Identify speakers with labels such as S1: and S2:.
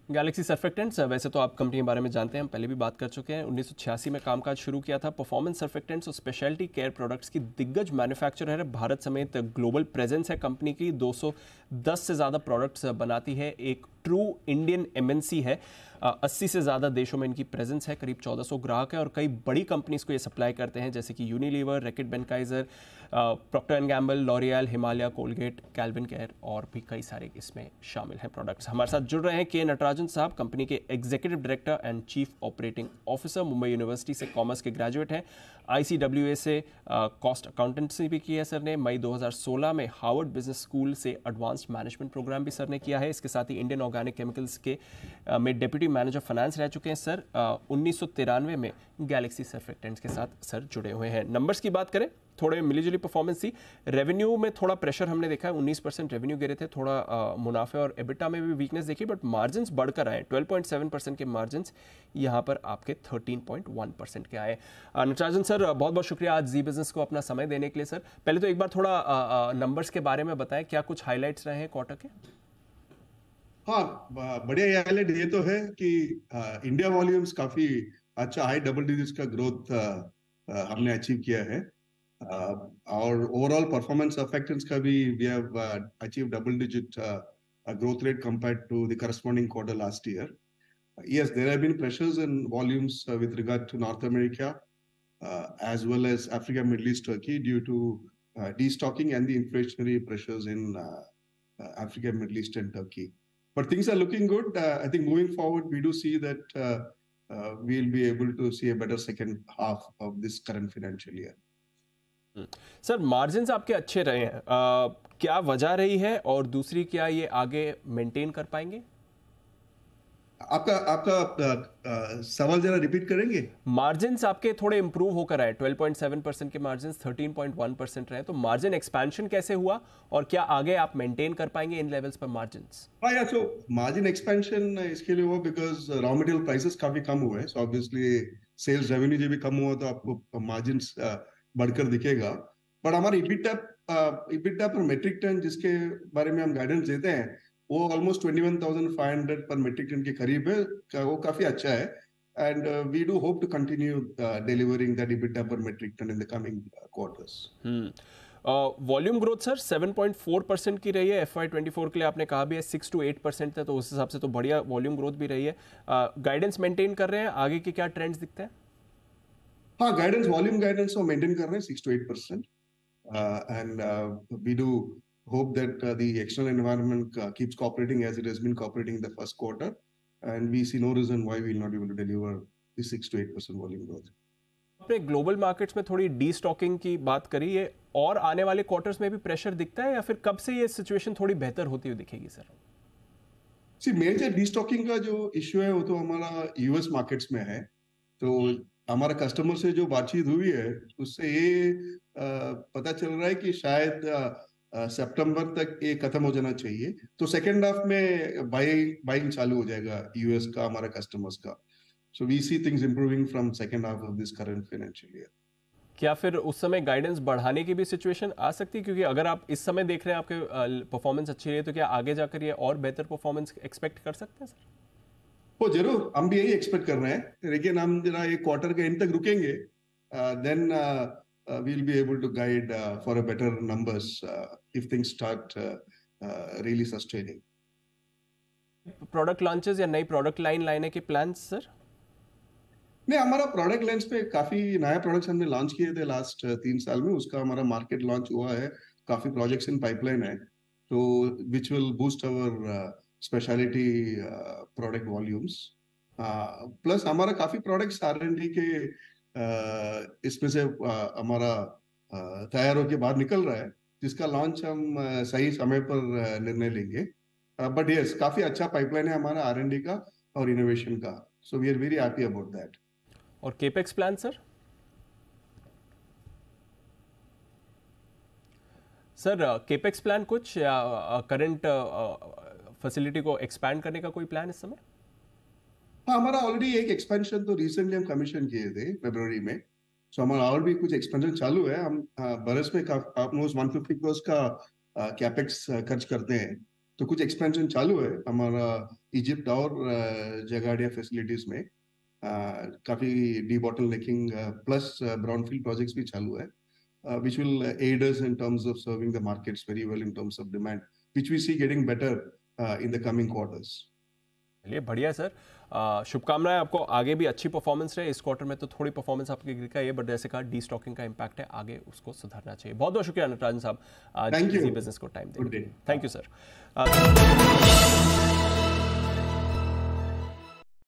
S1: Galaxy surfactants, वैसे तो आप कंपनी के बारे में जानते हैं, हम पहले भी बात कर चुके हैं। 1986 में कामकाज शुरू किया था। परफॉर्मेंस सर्फेक्टेंट्स और स्पेशलिटी केयर प्रोडक्ट्स की दिग्गज मैन्युफैक्चरर है। भारत समेत ग्लोबल प्रेजेंस है कंपनी की। 210 से ज़्यादा प्रोडक्ट्स बनाती है। एक ट्रू इंडियन एमएनसी है। 80 से ज़्यादा देशों में इनकी प्रेजेंस है। करीब 1400 ग्राहक है और कई बड़ी कंपनीज को ये सप्लाई करते हैं, जैसे कि Unilever, Reckitt Benckiser, Procter and Gamble, L'Oreal, Himalaya, Colgate, CavinKare और भी कई सारे इसमें शामिल हैं प्रोडक्ट्स। हमारे साथ जुड़ रहे हैं के नटराजन साहब, कंपनी के executive director and chief operating officer. Mumbai university से कॉमर्स के ग्रेजुएट हैं। ICWA से कॉस्ट अकाउंटेंसी भी की है सर ने। मई 2016 में हार्वर्ड बिजनेस स्कूल से एडवांस्ड मैनेजमेंट प्रोग्राम भी सर ने किया है। इसके साथ ही इंडियन ऑर्गेनिक केमिकल्स के में डिप्टी मैनेजर फाइनेंस रह चुके हैं सर। 1993 में गैलेक्सी सर्फेक्टेंट्स के साथ सर जुड़े हुए हैं। नंबर्स की बात करें, थोड़े मिलीजुली परफॉर्मेंस थी। रेवेन्यू में थोड़ा प्रेशर हमने देखा है, 19% रेवेन्यू गिरे थे। थोड़ा मुनाफे और एबिटा में भी वीकनेस देखी, बट मार्जिन्स बढ़कर आए। 12.7% के मार्जिन्स यहाँ पर आपके 13.1% के आए। नटराजन सर, बहुत बहुत शुक्रिया आज जी बिजनेस को अपना समय देने के लिए सर। पहले तो एक बार थोड़ा नंबर्स के बारे में बताएं, क्या कुछ हाईलाइट्स रहे हैं क्वार्टर के?
S2: हाँ, बढ़िया हाईलाइट ये तो है कि इंडिया वॉल्यूम्स काफी अच्छा हाई डबल डिजिट्स का ग्रोथ हमने अचीव किया है। और ओवरऑल परफॉर्मेंस सर्फेक्टेंट्स का भी we have achieve double digit growth rate compared to the corresponding quarter last year. Yes, there have been pressures in volumes with regard to North America as well as Africa, Middle East, Turkey due to destocking and the inflationary pressures in Africa, Middle East, and Turkey. But things are looking good. I think moving forward, we do see that we'll be able to see a better second half of this current financial year.
S1: Sir, margins आपके अच्छे रहे हैं, क्या वजह रही है और दूसरी क्या ये आगे मेंटेन कर पाएंगे?
S2: आपका आपका सवाल जरा रिपीट करेंगे?
S1: मार्जिन्स आपके थोड़े इंप्रूव होकर आए। 12.7% के मार्जिन्स 13.1% रहे, तो मार्जिन एक्सपेंशन कैसे हुआ और क्या आगे आप मेंटेन कर पाएंगे इन लेवल्स पर मार्जिन्स?
S2: हाँ यार, सो मार्जिन एक्सपेंशन इसके लिए हुआ बिकॉज रॉ मटेरियल प्राइसेस काफी कम हुए, सो ऑब्वियसली सेल्स रेवेन्यू जब भी कम हुआ तो आपको मार्जिन्स बढ़कर दिखेगा। बट हमारा इबिटा पर मेट्रिक टन जिसके बारे में हम गाइडेंस देते हैं वो ऑलमोस्ट 21,500 पर मेट्रिक टन के करीब है। वो काफी अच्छा है and we do hope to continue delivering that EBITDA per metric ton in the coming quarters.
S1: Volume growth sir 7.4% की रही है। FY24 के लिए आपने कहा भी है 6 to 8% है, तो उस हिसाब से तो बढ़िया वॉल्यूम ग्रोथ भी रही है। गाइडेंस मेंटेन कर रहे हैं, आगे के क्या ट्रेंड्स दिखते हैं?
S2: हाँ, गाइडेंस वॉल्यूम गाइडेंस वो मेंटेन कर रहे हैं 6 to 8%। and we do hope that the external environment keeps cooperating as it has been cooperating in the first quarter, and we see no reason why we will not be able to deliver the 6 to 8% volume growth.
S1: आपने global markets में थोड़ी D stocking की बात करी है, और आने वाले क्वार्टर्स में भी प्रेशर दिखता है या फिर कब से ये सिचुएशन थोड़ी बेहतर होती हुई दिखेगी sir?
S2: See major destocking का जो इश्यू है वो तो हमारा यूएस मार्केट्स में है। तो हमारा कस्टमर से जो बातचीत हुई है उससे ये पता चल रहा है कि शायद सितंबर तक ये खत्म हो जाना चाहिए, तो सेकेंड हाफ में बाइंग चालू हो जाएगा यूएस का, हमारा कस्टमर्स का। So we see things improving from second half of this current financial year.
S1: क्या फिर उस समय गाइडेंस बढ़ाने की भी सिचुएशन आ सकती है? क्योंकि अगर आप इस समय देख रहे हैं आपके परफॉर्मेंस अच्छी रही है, तो क्या आगे जाकर ये और बेहतर परफॉर्मेंस एक्सपेक्ट कर सकते हैं सर?
S2: वो जरूर, हम भी यही एक्सपेक्ट कर रहे हैं, लेकिन हम जरा ये क्वार्टर के एंड तक रुकेंगे, then we'll be able to guide for a better numbers if things start really sustaining.
S1: Product launches या नई प्रोडक्ट लाइन लाने के प्लान्स सर?
S2: नहीं, हमारा प्रोडक्ट लाइन्स पे काफी नया प्रोडक्ट्स हमने लॉन्च किए थे लास्ट 3 साल में, उसका हमारा मार्केट लॉन्च हुआ है। काफी प्रोजेक्ट्स इन पाइपलाइन है, तो which will boost our speciality product volumes. Plus हमारा काफी प्रोडक्ट्स R&D के इसमें से हमारा तैयार होके बाहर निकल रहा है, जिसका लॉन्च हम सही समय पर निर्णय लेंगे। बट यस, काफी अच्छा पाइपलाइन है हमारा R&D का और इनोवेशन का, so we are very happy about that.
S1: और capex plan sir? Sir capex plan कुछ या करंट फैसिलिटी को एक्सपैंड करने का कोई प्लान इस समय?
S2: हाँ, हमारा ऑलरेडी एक एक्सपेंशन तो रिसेंटली हम कमीशन किए थे फरवरी में, सो हमारा और भी कुछ एक्सपेंशन चालू है। हम बरस में ऑलमोस्ट 150 करोड़ का कैपेक्स खर्च करते हैं, तो कुछ एक्सपेंशन चालू है हमारा इजिप्ट और जगाड़िया फैसिलिटीज में। काफी डी बॉटलनेकिंग प्लस ब्राउनफील्ड प्रोजेक्ट्स भी चालू है, which will aid us in terms of serving the markets very well in terms of demand, which we see getting better in the coming quarters.
S1: चलिए बढ़िया sir, शुभकामनाएं आपको, आगे भी अच्छी परफॉर्मेंस रहे। इस क्वार्टर में तो थोड़ी परफॉर्मेंस आपकी गिर का ये, बट जैसे कहा डी स्टॉकिंग का इम्पैक्ट है, आगे उसको सुधारना चाहिए। बहुत बहुत शुक्रिया नटराजन साहब आज इसी बिजनेस को टाइम देने के लिए। Thank you sir.